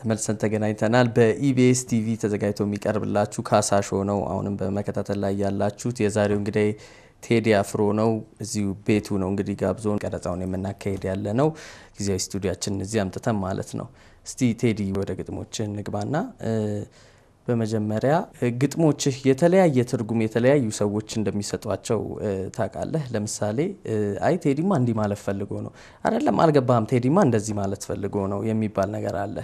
ተመልሰን ተገናኝተናል በኢቢኤስ ቲቪ ተዘጋጅቶ የሚቀርብላችሁ ካሳ ሾው ነው አሁንም በመከታተል ላይ ያላችሁት የዛሬው እንግዲህ ቴዲ አፍሮ ነው እዚሁ ቤቱ ነው እንግዲህ ጋብዞን ቀረጻውን የምናካሄድ ያለ ነው ጊዜያዊ ስቱዲዮአችን እዚህ አምጥተን ማለት ነው እስቲ ቴዲ ወደ ግጥሞችን ንግባና በመጀመሪያ ግጥሞችህ የተለያየ ትርጉም የተለያዩ ሰዎች እንደሚሰጧቸው ታውቃለህ ለምሳሌ አይ ቴዲማ እንዲ ማለት ፈልጎ ነው አይደለም አልገባም ቴዲማ እንደዚህ ማለት ፈልጎ ነው የሚባል ነገር አለ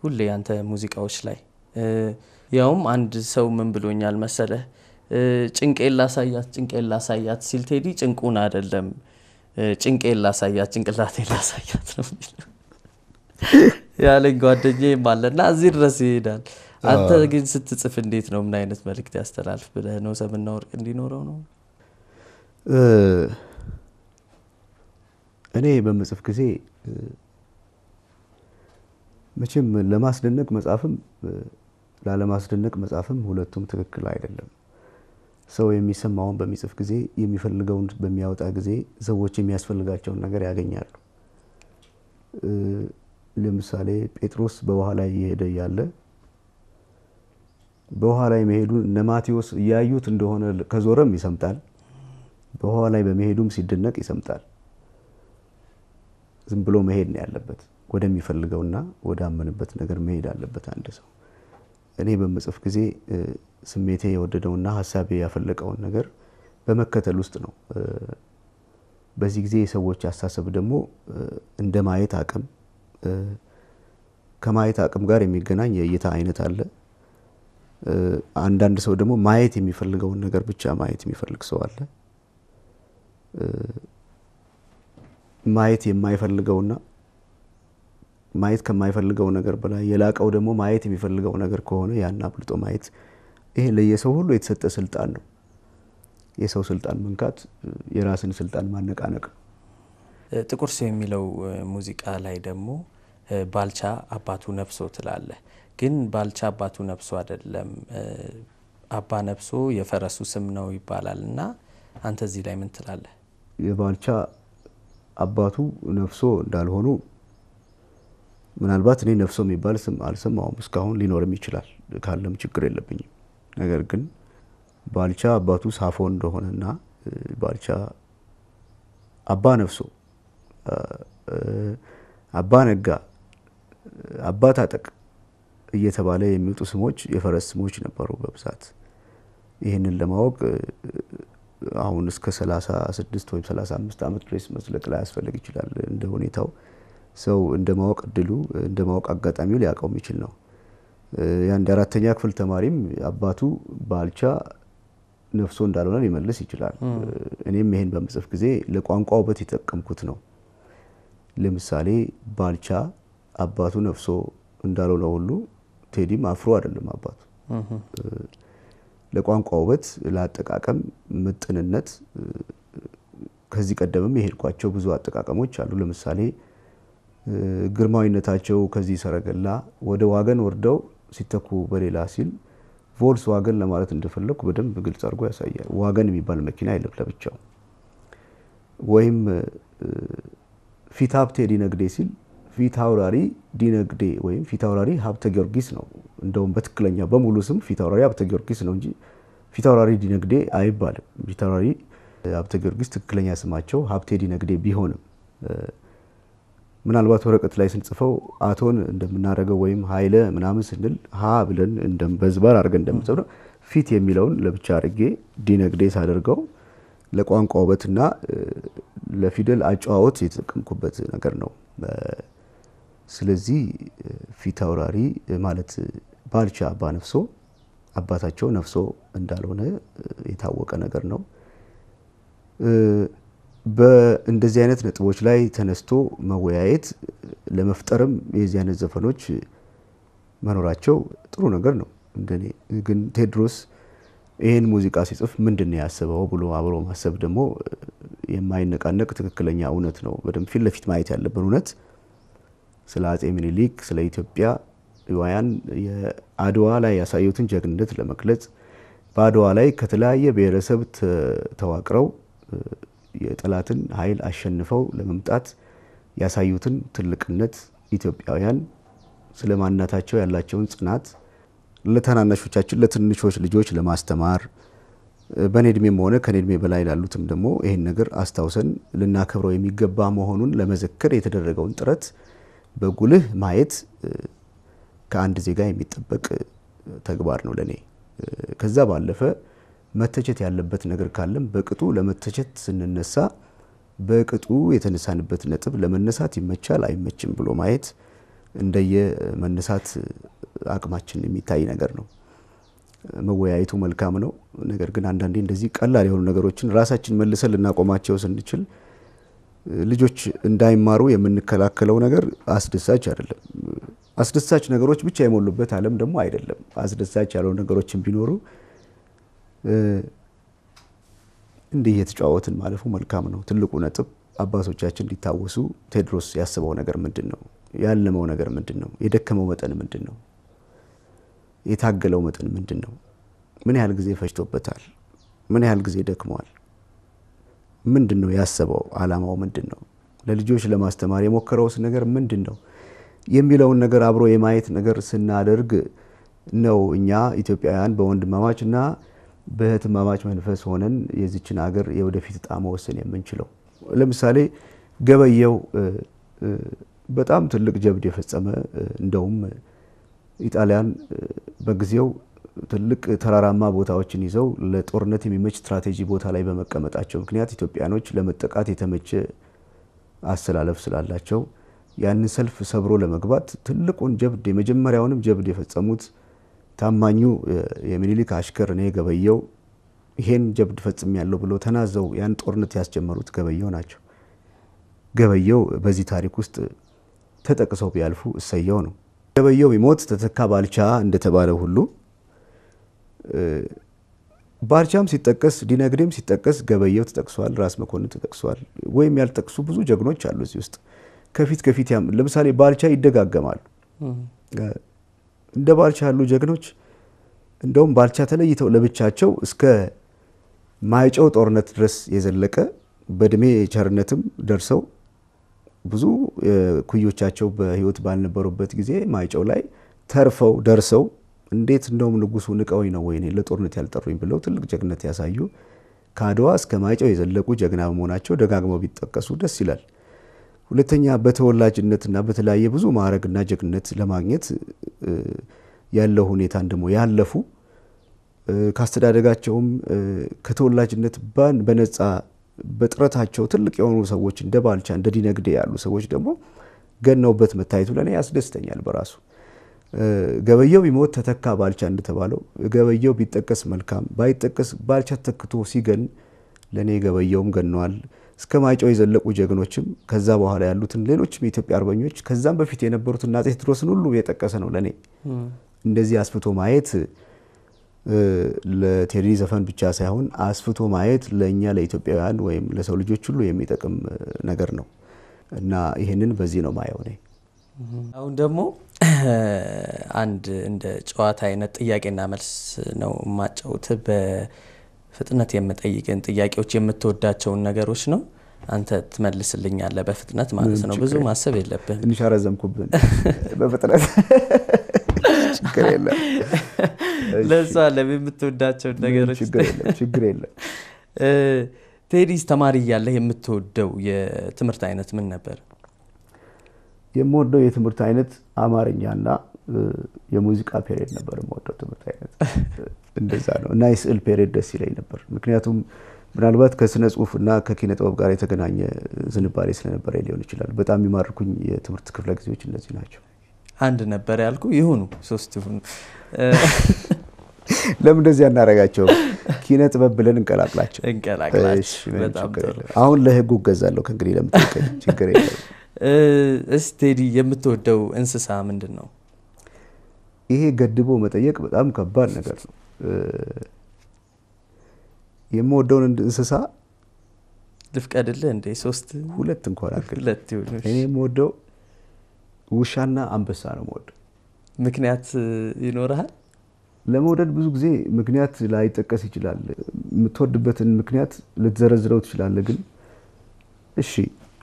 ሁሌ አንተ ሙዚቃዎች ላይ ያውም አንድ ሰው ምን ብሎኛል መሰለህ ጭንቄን ላሳያት ሲል ቴዲ ጭንቁን አይደለም ጭንቄን ላሳያት ጭንቅላቴን ላሳያት ነው ያለኝ ጓደኛዬ ማለና እዚህ ድረስ ይሄዳል አንተ ግን ስትጽፍ እንዴት ነው ምን አይነት መልእክት ያስተላልፍ ብለህ ነው ሰምና ወርቅ እንዲኖረው ነው እኔ በመጽፍ ጊዜ መቼም ለማስደነቅ መጻፍም ላለማስደነቅ መጻፍም ሁለቱም ትክክል አይደለም ሰው የሚሰማውን በሚጽፍ ጊዜ የሚፈልገውን በሚያወጣ ጊዜ ሰዎች የሚያስፈልጋቸውን ነገር ያገኛሉ ለምሳሌ ጴጥሮስ በውሃ ላይ እየሄደ ያለ በውሃ ላይ መሄዱ ነማቴዎስ ያዩት እንደሆነ ከዞረም ይሰምጣል በውሃ ላይ በመሄዱም ሲደነቅ ይሰምጣል ዝም ብሎ መሄድ ነው ያለበት ወደሚፈልገውና ወዳመነበት ነገር መሄድ አለበት አንድ ሰው እኔ በመጽፍ ጊዜ ስሜቴ የወደደውና ሐሳቤ ያፈለቀውን ነገር በመከተል ውስጥ ነው በዚህ ጊዜ ሰዎች አስተሳሰብ ደግሞ እንደ ማየት አቅም ከማየት አቅም ጋር የሚገናኝ የእይታ አይነት አለ አንዳንድ ሰው ደግሞ ማየት የሚፈልገው ነገር ብቻ ማየት የሚፈልግ ሰው አለ ማየት የማይፈልገውና ማየት ከማይፈልገው ነገር በላይ የላቀው ደግሞ ማየት የሚፈልገው ነገር ከሆነ ያን አብልጦ ማየት ይሄ ለየሰው ሁሉ የተሰጠ ስልጣን ነው የሰው ስልጣን መንካት የራስን ስልጣን ማነቃነቅ ጥቁር ሰው የሚለው ሙዚቃ ላይ ደግሞ ባልቻ አባቱ ነፍሶ ትላለ ግን ባልቻ አባቱ ነፍሶ አይደለም አባ ነፍሶ የፈረሱ ስም ነው ይባላልና አንተ እዚህ ላይ ምን ትላለህ የባልቻ አባቱ ነፍሶ እንዳልሆኑ ምናልባት እኔ ነፍሶ የሚባል ስም አልሰማውም እስካሁን ሊኖርም ይችላል ካለም ችግር የለብኝም ነገር ግን ባልቻ አባቱ ሳፎ እንደሆነና ባልቻ አባ ነፍሶ አባ ነጋ አባ ታጠቅ እየተባለ የሚወጡ ስሞች የፈረስ ስሞች ነበሩ በብዛት ይሄንን ለማወቅ አሁን እስከ 36 ወይ 35 አመት ድረስ መስለቅ ላይ ያስፈልግ ይችላል እንደ ሁኔታው ሰው እንደማወቅ ድሉ እንደማወቅ አጋጣሚው ሊያቀው የሚችል ነው ያን አራተኛ ክፍል ተማሪም አባቱ ባልቻ ነፍሶ እንዳልሆነ ሊመልስ ይችላል እኔም ይሄን በመጽፍ ጊዜ ለቋንቋው በት የተጠቀምኩት ነው ለምሳሌ ባልቻ አባቱ ነፍሶ እንዳልሆነ ሁሉ ቴዲም አፍሮ አይደለም አባቱ ለቋንቋው በት ለአጠቃቀም ምጥንነት ከዚህ ቀደምም ይሄድኳቸው ብዙ አጠቃቀሞች አሉ ለምሳሌ ግርማዊነታቸው ከዚህ ሰረገላ ወደ ዋገን ወርደው ሲተኩ በሌላ ሲል ቮልስ ዋገን ለማለት እንደፈለኩ በደንብ ግልጽ አድርጎ ያሳያል ዋገን የሚባል መኪና አይደለም ለብቻው ወይም ፊታብቴ ዲነግዴ ሲል ፊታውራሪ ዲነግዴ ወይም ፊታውራሪ ሀብተ ጊዮርጊስ ነው እንደውም በትክክለኛ በሙሉ ስም ፊታውራሪ ሀብተ ጊዮርጊስ ነው እንጂ ፊታውራሪ ዲነግዴ አይባልም ፊታውራሪ ሀብተ ጊዮርጊስ ትክክለኛ ስማቸው ሀብቴ ዲነግዴ ቢሆንም ምናልባት ወረቀት ላይ ስንጽፈው አቶን እንደምናረገው ወይም ኃይለ ምናምን ስንል ሀ ብለን እንደምበዝባር አርገን እንደምጽፈው ፊት የሚለውን ለብቻ አርጌ ዲነግዴ ሳደርገው ለቋንቋው ውበትና ለፊደል አጫዋወት የተጠቀምኩበት ነገር ነው ስለዚህ ፊታውራሪ ማለት ባልቻ አባ ነፍሶ አባታቸው ነፍሶ እንዳልሆነ የታወቀ ነገር ነው በእንደዚህ አይነት ነጥቦች ላይ ተነስቶ መወያየት ለመፍጠርም የዚህ አይነት ዘፈኖች መኖራቸው ጥሩ ነገር ነው እንደኔ ግን ቴድሮስ ይሄን ሙዚቃ ሲጽፍ ምንድነው ያሰበው ብሎ አብሮ ማሰብ ደግሞ የማይነቃነቅ ትክክለኛ እውነት ነው በደንብ ፊት ለፊት ማየት ያለበት እውነት ስለ አጼ ምኒልክ ስለ ኢትዮጵያ ይዋያን የአድዋ ላይ ያሳዩትን ጀግንነት ለመግለጽ በአድዋ ላይ ከተለያየ ብሔረሰብ ተዋቅረው የጠላትን ኃይል አሸንፈው ለመምጣት ያሳዩትን ትልቅነት ኢትዮጵያውያን ስለማንነታቸው ያላቸውን ጽናት ለታናናሾቻችን ለትንሾች ልጆች ለማስተማር በኔድሜም ሆነ ከኔድሜ በላይ ላሉትም ደግሞ ይሄን ነገር አስተዋውሰን ልናከብረው የሚገባ መሆኑን ለመዘከር የተደረገውን ጥረት በጉልህ ማየት ከአንድ ዜጋ የሚጠበቅ ተግባር ነው ለኔ። ከዛ ባለፈ መተቸት ያለበት ነገር ካለም በቅጡ ለመተቸት ስንነሳ በቅጡ የተነሳንበት ነጥብ ለመነሳት ይመቻል አይመችም ብሎ ማየት እንደየ መነሳት አቅማችን የሚታይ ነገር ነው። መወያየቱ መልካም ነው። ነገር ግን አንዳንዴ እንደዚህ ቀላል የሆኑ ነገሮችን ራሳችን መልሰን ልናቆማቸው ስንችል ልጆች እንዳይማሩ የምንከላከለው ነገር አስደሳች አይደለም። አስደሳች ነገሮች ብቻ የሞሉበት ዓለም ደግሞ አይደለም። አስደሳች ያለው ነገሮችን ቢኖሩ እንዲህ የተጫወትን ማለፉ መልካም ነው። ትልቁ ነጥብ አባቶቻችን እንዲታወሱ ቴዎድሮስ ያስበው ነገር ምንድነው? ያለመው ነገር ምንድነው? የደከመው መጠን ምንድነው? የታገለው መጠን ምንድነው? ምን ያህል ጊዜ ፈጅቶበታል? ምን ያህል ጊዜ ደክሟል? ምንድነው ያሰበው? አላማው ምንድነው? ለልጆች ለማስተማር የሞከረውስ ነገር ምንድነው? የሚለውን ነገር አብሮ የማየት ነገር ስናደርግ ነው እኛ ኢትዮጵያውያን በወንድማማችና በህትማማች መንፈስ ሆነን የዚችን ሀገር የወደፊት ዕጣ መወሰን የምንችለው። ለምሳሌ ገበየው በጣም ትልቅ ጀብድ የፈጸመ እንደውም ኢጣሊያን በጊዜው ትልቅ ተራራማ ቦታዎችን ይዘው ለጦርነት የሚመች ስትራቴጂ ቦታ ላይ በመቀመጣቸው ምክንያት ኢትዮጵያኖች ለመጠቃት የተመቸ አሰላለፍ ስላላቸው ያንን ሰልፍ ሰብሮ ለመግባት ትልቁን ጀብድ የመጀመሪያውንም ጀብድ የፈጸሙት ታማኙ የሚኒሊክ አሽከር ነው ገበየው። ይሄን ጀብድ ፈጽም ያለው ብሎ ተናዘው ያን ጦርነት ያስጀመሩት ገበየው ናቸው። ገበየው በዚህ ታሪክ ውስጥ ተጠቅሰው ቢያልፉ እሰየው ነው። ገበየው ቢሞት ተተካ ባልቻ እንደተባለ ሁሉ ባልቻም ሲጠቀስ ዲነግዴም ሲጠቀስ ገበየው ተጠቅሷል፣ ራስ መኮንን ተጠቅሷል። ወይም ያልጠቅሱ ብዙ ጀግኖች አሉ እዚህ ውስጥ ከፊት ለምሳሌ ባልቻ ይደጋገማሉ። እንደ ባልቻ ያሉ ጀግኖች እንደውም ባልቻ ተለይተው ለብቻቸው እስከ ማይጨው ጦርነት ድረስ የዘለቀ በእድሜ ቸርነትም ደርሰው ብዙ ኩዮቻቸው በህይወት ባልነበሩበት ጊዜ ማይጨው ላይ ተርፈው ደርሰው እንዴት እንደውም ንጉሱ ንቀውኝ ነው ወይኔ ለጦርነት ያልጠሩኝ ብለው ትልቅ ጀግነት ያሳዩ ከአድዋ እስከ ማይጨው የዘለቁ ጀግና መሆናቸው ደጋግመው ቢጠቀሱ ደስ ይላል። ሁለተኛ በተወላጅነትና በተለያየ ብዙ ማዕረግና ጀግነት ለማግኘት ያለው ሁኔታን ደግሞ ያለፉ ካስተዳደጋቸውም ከተወላጅነት በነፃ በጥረታቸው ትልቅ የሆኑ ሰዎች እንደ ባልቻ እንደ ዲነግዴ ያሉ ሰዎች ደግሞ ገነውበት መታየቱ ለኔ ያስደስተኛል በራሱ። ገበየው ቢሞት ተተካ ባልቻ እንደተባለው ገበየው ቢጠቀስ መልካም ባይጠቀስ ባልቻ ተክቶ ሲገን ለኔ ገበየውም ገነዋል። እስከ ማይጨው የዘለቁ ጀግኖችም ከዛ በኋላ ያሉትን ሌሎችም የኢትዮጵያ አርበኞች ከዛም በፊት የነበሩትን አፄ ቴዎድሮስን ሁሉ የጠቀሰ ነው ለኔ። እንደዚህ አስፍቶ ማየት ለቴዲ ዘፈን ብቻ ሳይሆን አስፍቶ ማየት ለኛ ለኢትዮጵያውያን ወይም ለሰው ልጆች ሁሉ የሚጠቅም ነገር ነው እና ይሄንን በዚህ ነው ማየው ነኝ። አሁን ደግሞ አንድ እንደ ጨዋታ አይነት ጥያቄና መልስ ነው ማጫውት በፍጥነት የምጠይቅን ጥያቄዎች የምትወዳቸውን ነገሮች ነው አንተ ትመልስልኛለህ በፍጥነት ማለት ነው። ብዙ ማሰብ የለብህም። እንሻረዘምኩብን በፍጥነት ችግር የለም። ለዛ ለምትወዳቸው ነገሮች ችግር የለም። ቴዲስ ተማሪ ያለህ የምትወደው የትምህርት አይነት ምን ነበር? የምወደው የትምህርት አይነት አማርኛና የሙዚቃ ፔሪድ ነበር የምወደው ትምህርት አይነት እንደዛ ነው። እና የስዕል ፔሪድ ደስ ይለኝ ነበር ምክንያቱም ምናልባት ከስነ ጽሁፍና ከኪነ ጥበብ ጋር የተገናኘ ዝንባሌ ስለነበረ ሊሆን ይችላል። በጣም የሚማርኩኝ የትምህርት ክፍለ ጊዜዎች እነዚህ ናቸው። አንድ ነበር ያልኩ ይሁኑ ሶስት ይሁኑ ለምን እንደዚህ ያናረጋቸው? ኪነ ጥበብ ብለን እንቀላቅላቸው። በጣም ጥሩ። አሁን ለህጉ ገዛለሁ ከእንግዲህ ለምትጠይቀኝ ችግር የለም። ቴዲ የምትወደው እንስሳ ምንድነው? ይሄ ገድቦ መጠየቅ በጣም ከባድ ነገር ነው። የምወደው እንስሳ ልፍቀድልህ እንዴ? ሶስት ሁለት እንኳን አክል ሁለት ይሁን። እኔ የምወደው ውሻና አንበሳ ነው የምወደው። ምክንያት ይኖርሃል? ለመውደድ ብዙ ጊዜ ምክንያት ላይ ጠቀስ ይችላል። የምትወድበትን ምክንያት ልትዘረዝረው ትችላለህ። ግን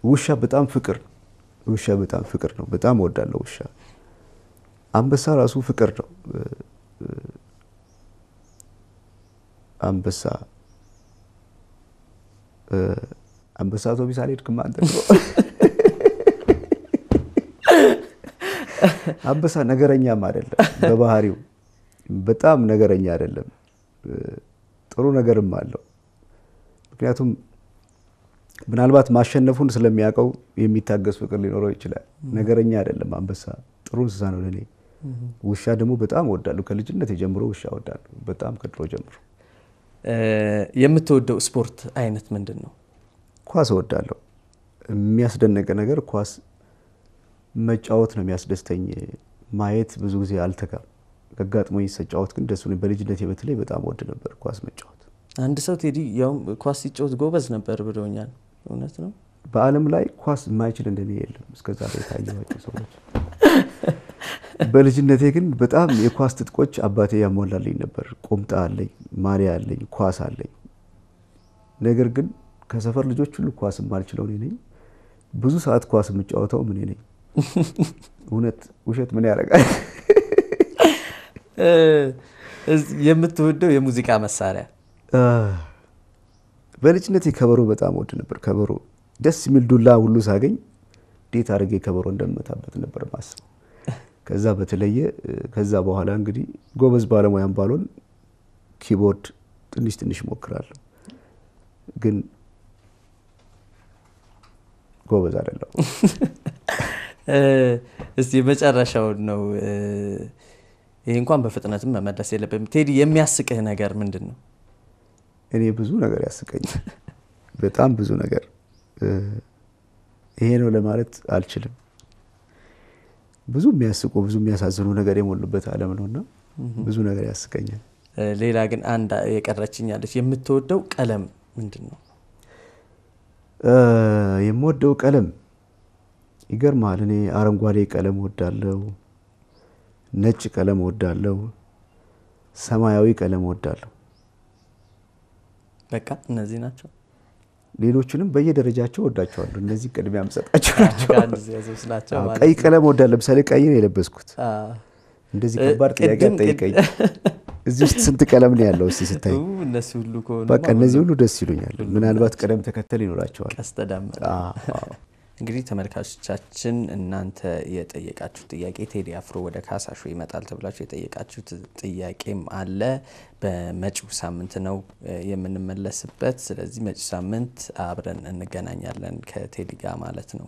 ውሻ በጣም ፍቅር ነው። በጣም ወዳለው ውሻ አንበሳ ራሱ ፍቅር ነው አንበሳ አውቶቢስ አልሄድክም አንተ ነው አንበሳ ነገረኛም አይደለም በባህሪው በጣም ነገረኛ አይደለም ጥሩ ነገርም አለው ምክንያቱም ምናልባት ማሸነፉን ስለሚያቀው የሚታገስ ፍቅር ሊኖረው ይችላል ነገረኛ አይደለም አንበሳ ጥሩ እንስሳ ነው ለኔ ውሻ ደግሞ በጣም ወዳለሁ ከልጅነት ጀምሮ ውሻ ወዳለሁ በጣም ከድሮ ጀምሮ የምትወደው ስፖርት አይነት ምንድነው ኳስ ወዳለሁ የሚያስደነቀ ነገር ኳስ መጫወት ነው የሚያስደስተኝ ማየት ብዙ ጊዜ አልተጋም ገጋጥሞኝ ሰጫወት ግን ደስ ብሎኝ በልጅነቴ በተለይ በጣም ወድ ነበር ኳስ መጫወት አንድ ሰው ቴዲ ያው ኳስ ሲጫወት ጎበዝ ነበር ብሎኛል እውነት ነው በአለም ላይ ኳስ የማይችል እንደኔ የለም እስከዛ ታያየዋቸው ሰዎች በልጅነቴ ግን በጣም የኳስ ትጥቆች አባቴ ያሞላልኝ ነበር ቁምጣ አለኝ ማሊያ አለኝ ኳስ አለኝ ነገር ግን ከሰፈር ልጆች ሁሉ ኳስ ማልችለው ነኝ ብዙ ሰዓት ኳስ የምጫወተው ምን ነኝ እውነት ውሸት ምን ያረጋል የምትወደው የሙዚቃ መሳሪያ በልጅነቴ ከበሮ በጣም ወድ ነበር ከበሮ ደስ የሚል ዱላ ሁሉ ሳገኝ ዴት አድርጌ ከበሮ እንደምመታበት ነበር ማስበው ከዛ በተለየ ከዛ በኋላ እንግዲህ ጎበዝ ባለሙያም ባሎን ኪቦርድ ትንሽ ሞክራለሁ ግን ጎበዝ አይደለም እስቲ መጨረሻው ነው ይሄ እንኳን በፍጥነትም መመለስ የለብም ቴዲ የሚያስቅህ ነገር ምንድነው እኔ ብዙ ነገር ያስቀኛል በጣም ብዙ ነገር ይሄ ነው ለማለት አልችልም ብዙ የሚያስቁ ብዙ የሚያሳዝኑ ነገር የሞሉበት ዓለም ነውና ብዙ ነገር ያስቀኛል ሌላ ግን አንድ የቀረችኛለች የምትወደው ቀለም ምንድነው የምወደው ቀለም ይገርማል እኔ አረንጓዴ ቀለም ወዳለው ነጭ ቀለም ወዳለው ሰማያዊ ቀለም ወዳለው በቃ እነዚህ ናቸው ሌሎችንም በየደረጃቸው ወዳቸዋለሁ እነዚህ ቅድሚያ አምሰጣቸው ናቸው ጋንዝ ያዘው ስላቸው ማለት ቀይ ቀለም ወዳለው ለምሳሌ ቀይ ነው የለበስኩት እንደዚህ ከባድ ጥያቄ ጠይቀኝ እዚህ ውስጥ ስንት ቀለም ነው ያለው እስቲ ስታይ እነሱ ሁሉ ኮን በቃ እነዚህ ሁሉ ደስ ይሉኛል ምናልባት ቀለም ተከተል ይኖራቸዋል ቀስተዳም እንግዲህ ተመልካቾቻችን እናንተ የጠየቃችሁት ጥያቄ ቴዲ አፍሮ ወደ ካሳ ሾው ይመጣል ተብላችሁ የጠየቃችሁት ጥያቄም አለ በመጪው ሳምንት ነው የምንመለስበት ስለዚህ መጪው ሳምንት አብረን እንገናኛለን ከቴዲ ጋር ማለት ነው